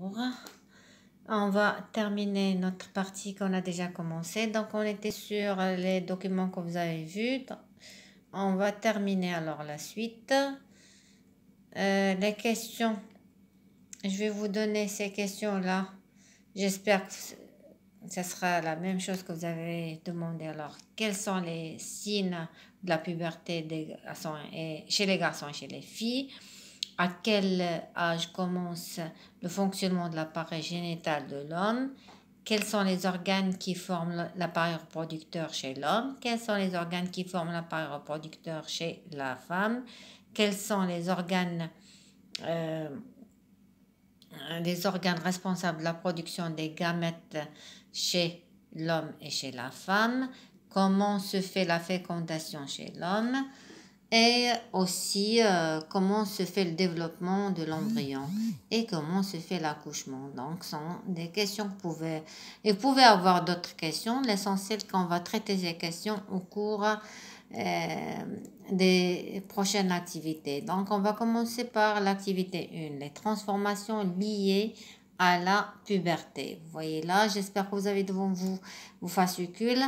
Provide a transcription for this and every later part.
cours. On va terminer notre partie qu'on a déjà commencé. Donc, on était sur les documents que vous avez vus. On va terminer alors la suite. Les questions. Je vais vous donner ces questions-là. J'espère que ce sera la même chose que vous avez demandé. Alors, quels sont les signes de la puberté des garçons chez les garçons et chez les filles? À quel âge commence le fonctionnement de l'appareil génital de l'homme? Quels sont les organes qui forment l'appareil reproducteur chez l'homme? Quels sont les organes qui forment l'appareil reproducteur chez la femme? Quels sont les organes responsables de la production des gamètes chez l'homme et chez la femme? Comment se fait la fécondation chez l'homme? Et aussi comment se fait le développement de l'embryon et comment se fait l'accouchement. Donc, ce sont des questions que vous pouvez avoir d'autres questions. L'essentiel qu'on va traiter ces questions au cours des prochaines activités. Donc, on va commencer par l'activité 1, les transformations liées à la puberté. Vous voyez là, j'espère que vous avez devant vous vos fascicules.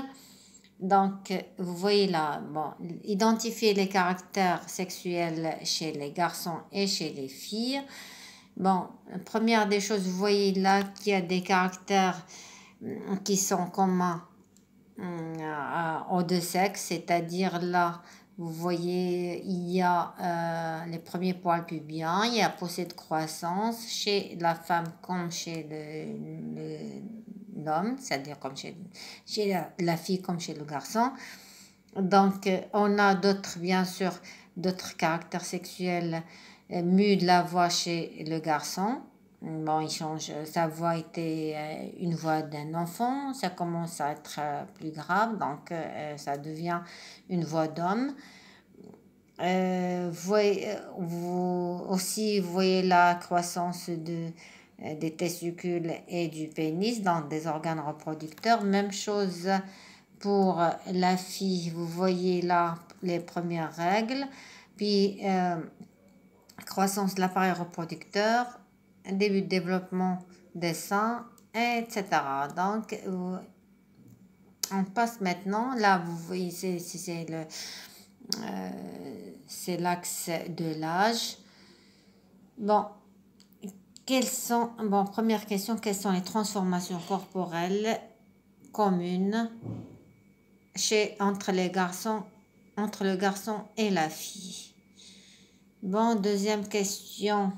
Donc, vous voyez là, bon, identifier les caractères sexuels chez les garçons et chez les filles. Bon, première des choses, vous voyez là qu'il y a des caractères qui sont communs aux deux sexes, c'est-à-dire là, vous voyez, il y a les premiers poils pubiens, il y a poussée de croissance chez la femme comme chez l'homme, c'est-à-dire comme chez la fille comme chez le garçon. Donc, on a d'autres, bien sûr, d'autres caractères sexuels mus de la voix chez le garçon. Bon, il change, sa voix était une voix d'un enfant, ça commence à être plus grave, donc ça devient une voix d'homme. Vous voyez la croissance des testicules et du pénis, donc des organes reproducteurs. Même chose pour la fille, vous voyez là les premières règles, puis croissance de l'appareil reproducteur, début de développement des seins, etc. Donc, on passe maintenant, là vous voyez, c'est l'axe de l'âge. Bon, première question, quelles sont les transformations corporelles communes entre le garçon et la fille? Bon, deuxième question,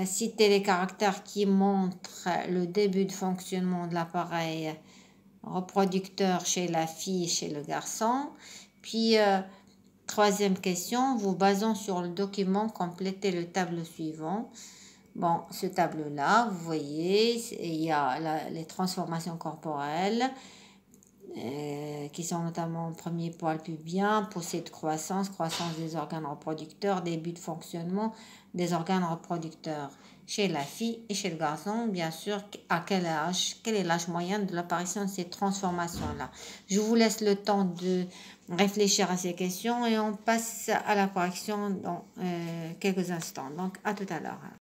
citer les caractères qui montrent le début de fonctionnement de l'appareil reproducteur chez la fille et chez le garçon. Puis, troisième question, vous basant sur le document, complétez le tableau suivant. Bon, ce tableau-là, vous voyez, il y a les transformations corporelles qui sont notamment premier poil pubien, poussée de croissance, croissance des organes reproducteurs, début de fonctionnement des organes reproducteurs chez la fille et chez le garçon, bien sûr, à quel est l'âge moyen de l'apparition de ces transformations-là. Je vous laisse le temps de réfléchir à ces questions et on passe à la correction dans quelques instants. Donc, à tout à l'heure.